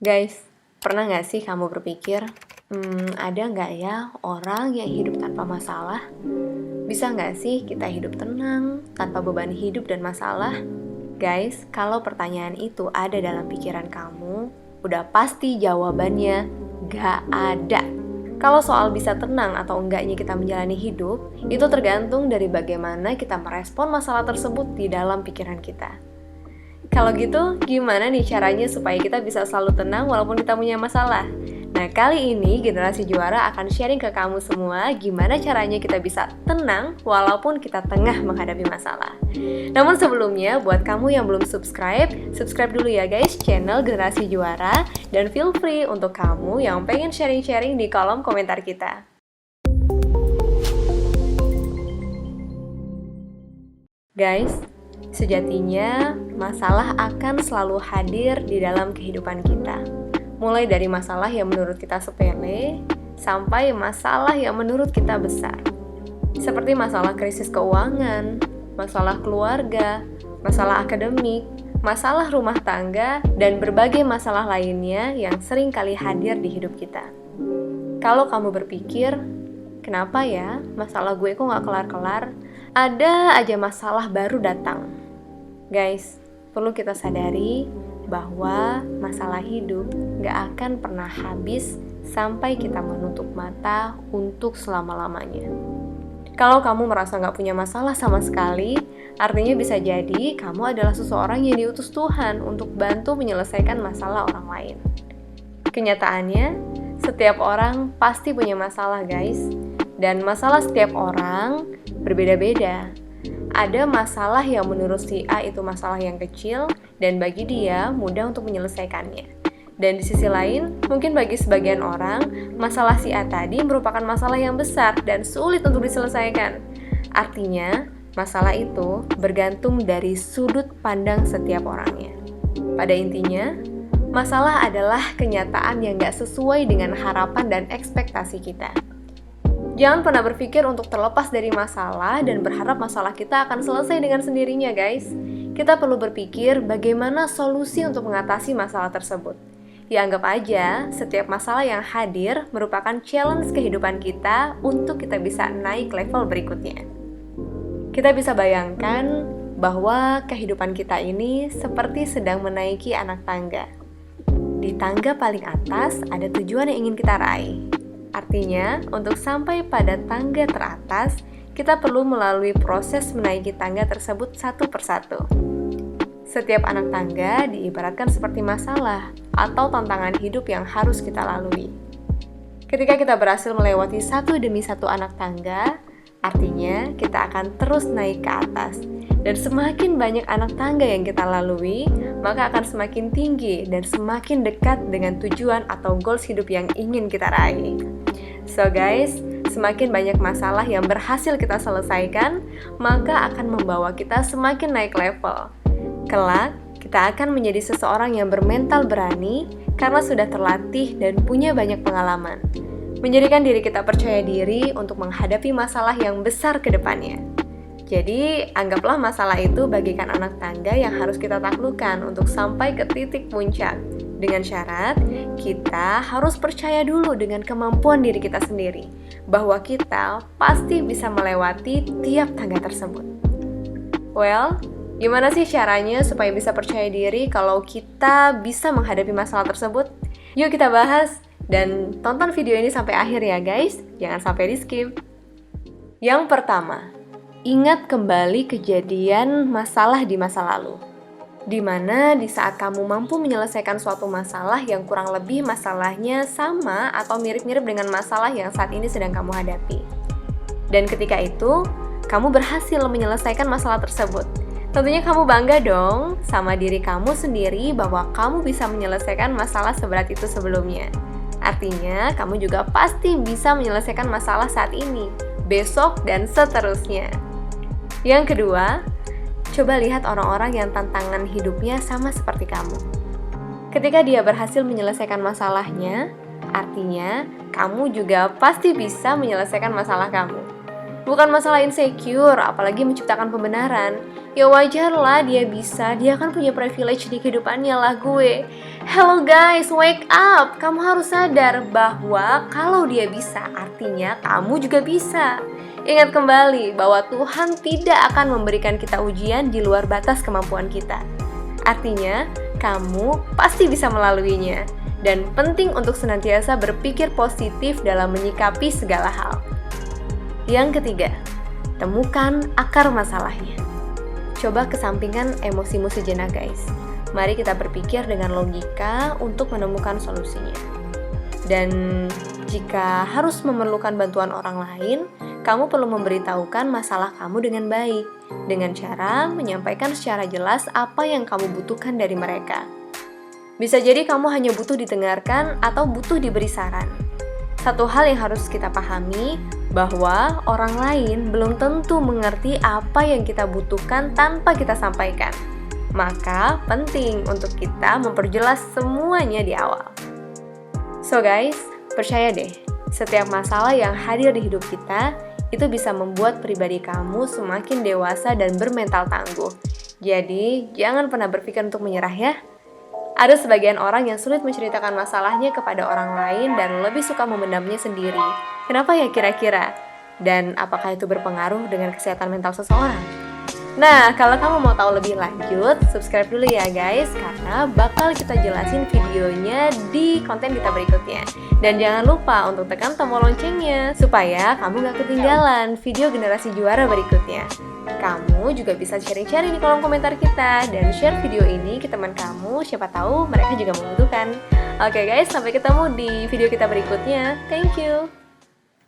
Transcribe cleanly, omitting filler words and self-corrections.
Guys, pernah nggak sih kamu berpikir, ada nggak ya orang yang hidup tanpa masalah? Bisa nggak sih kita hidup tenang, tanpa beban hidup dan masalah? Guys, kalau pertanyaan itu ada dalam pikiran kamu, udah pasti jawabannya nggak ada. Kalau soal bisa tenang atau enggaknya kita menjalani hidup, itu tergantung dari bagaimana kita merespon masalah tersebut di dalam pikiran kita. Kalau gitu, gimana nih caranya supaya kita bisa selalu tenang walaupun kita punya masalah? Nah, kali ini Generasi Juara akan sharing ke kamu semua gimana caranya kita bisa tenang walaupun kita tengah menghadapi masalah. Namun sebelumnya, buat kamu yang belum subscribe dulu ya guys channel Generasi Juara, dan feel free untuk kamu yang pengen sharing-sharing di kolom komentar kita. Guys, sejatinya, masalah akan selalu hadir di dalam kehidupan kita. Mulai dari masalah yang menurut kita sepele, sampai masalah yang menurut kita besar. Seperti masalah krisis keuangan, masalah keluarga, masalah akademik, masalah rumah tangga, dan berbagai masalah lainnya yang sering kali hadir di hidup kita. Kalau kamu berpikir, kenapa ya masalah gue kok gak kelar-kelar? Ada aja masalah baru datang. Guys, perlu kita sadari bahwa masalah hidup gak akan pernah habis sampai kita menutup mata untuk selama-lamanya. Kalau kamu merasa gak punya masalah sama sekali, artinya bisa jadi kamu adalah seseorang yang diutus Tuhan untuk bantu menyelesaikan masalah orang lain. Kenyataannya, setiap orang pasti punya masalah guys. Dan masalah setiap orang berbeda-beda. Ada masalah yang menurut si A itu masalah yang kecil dan bagi dia mudah untuk menyelesaikannya. Dan di sisi lain, mungkin bagi sebagian orang, masalah si A tadi merupakan masalah yang besar dan sulit untuk diselesaikan. Artinya, masalah itu bergantung dari sudut pandang setiap orangnya. Pada intinya, masalah adalah kenyataan yang gak sesuai dengan harapan dan ekspektasi kita. Jangan pernah berpikir untuk terlepas dari masalah dan berharap masalah kita akan selesai dengan sendirinya guys. Kita perlu berpikir bagaimana solusi untuk mengatasi masalah tersebut. Ya anggap aja setiap masalah yang hadir merupakan challenge kehidupan kita untuk kita bisa naik level berikutnya. Kita bisa bayangkan bahwa kehidupan kita ini seperti sedang menaiki anak tangga. Di tangga paling atas ada tujuan yang ingin kita raih. Artinya, untuk sampai pada tangga teratas, kita perlu melalui proses menaiki tangga tersebut satu persatu. Setiap anak tangga diibaratkan seperti masalah atau tantangan hidup yang harus kita lalui. Ketika kita berhasil melewati satu demi satu anak tangga, artinya kita akan terus naik ke atas. Dan semakin banyak anak tangga yang kita lalui, maka akan semakin tinggi dan semakin dekat dengan tujuan atau goals hidup yang ingin kita raih. So guys, semakin banyak masalah yang berhasil kita selesaikan, maka akan membawa kita semakin naik level. Kelak, kita akan menjadi seseorang yang bermental berani karena sudah terlatih dan punya banyak pengalaman. Menjadikan diri kita percaya diri untuk menghadapi masalah yang besar ke depannya. Jadi, anggaplah masalah itu bagikan anak tangga yang harus kita taklukkan untuk sampai ke titik puncak. Dengan syarat, kita harus percaya dulu dengan kemampuan diri kita sendiri, bahwa kita pasti bisa melewati tiap tangga tersebut. Well, gimana sih caranya supaya bisa percaya diri kalau kita bisa menghadapi masalah tersebut? Yuk kita bahas, dan tonton video ini sampai akhir ya guys, jangan sampai di skip. Yang pertama, ingat kembali kejadian masalah di masa lalu. Di mana di saat kamu mampu menyelesaikan suatu masalah yang kurang lebih masalahnya sama atau mirip-mirip dengan masalah yang saat ini sedang kamu hadapi. Dan ketika itu, kamu berhasil menyelesaikan masalah tersebut. Tentunya kamu bangga dong sama diri kamu sendiri bahwa kamu bisa menyelesaikan masalah seberat itu sebelumnya. Artinya, kamu juga pasti bisa menyelesaikan masalah saat ini, besok, dan seterusnya. Yang kedua, coba lihat orang-orang yang tantangan hidupnya sama seperti kamu. Ketika dia berhasil menyelesaikan masalahnya, artinya kamu juga pasti bisa menyelesaikan masalah kamu. Bukan masalah insecure, apalagi menciptakan pembenaran. Ya wajarlah dia bisa, dia kan punya privilege di kehidupannya lah gue. Hello guys, wake up! Kamu harus sadar bahwa kalau dia bisa, artinya kamu juga bisa. Ingat kembali bahwa Tuhan tidak akan memberikan kita ujian di luar batas kemampuan kita. Artinya, kamu pasti bisa melaluinya. Dan penting untuk senantiasa berpikir positif dalam menyikapi segala hal. Yang ketiga, temukan akar masalahnya. Coba kesampingkan emosimu sejenak guys. Mari kita berpikir dengan logika untuk menemukan solusinya. Dan jika harus memerlukan bantuan orang lain, kamu perlu memberitahukan masalah kamu dengan baik, dengan cara menyampaikan secara jelas apa yang kamu butuhkan dari mereka. Bisa jadi kamu hanya butuh didengarkan atau butuh diberi saran. Satu hal yang harus kita pahami, bahwa orang lain belum tentu mengerti apa yang kita butuhkan tanpa kita sampaikan. Maka penting untuk kita memperjelas semuanya di awal. So guys, percaya deh, setiap masalah yang hadir di hidup kita itu bisa membuat pribadi kamu semakin dewasa dan bermental tangguh. Jadi, jangan pernah berpikir untuk menyerah ya. Ada sebagian orang yang sulit menceritakan masalahnya kepada orang lain dan lebih suka memendamnya sendiri. Kenapa ya kira-kira? Dan apakah itu berpengaruh dengan kesehatan mental seseorang? Nah, kalau kamu mau tahu lebih lanjut, subscribe dulu ya guys, karena bakal kita jelasin videonya di konten kita berikutnya. Dan jangan lupa untuk tekan tombol loncengnya, supaya kamu gak ketinggalan video generasi juara berikutnya. Kamu juga bisa sharing-sharing di kolom komentar kita, dan share video ini ke teman kamu, siapa tahu mereka juga membutuhkan. Oke guys, sampai ketemu di video kita berikutnya. Thank you!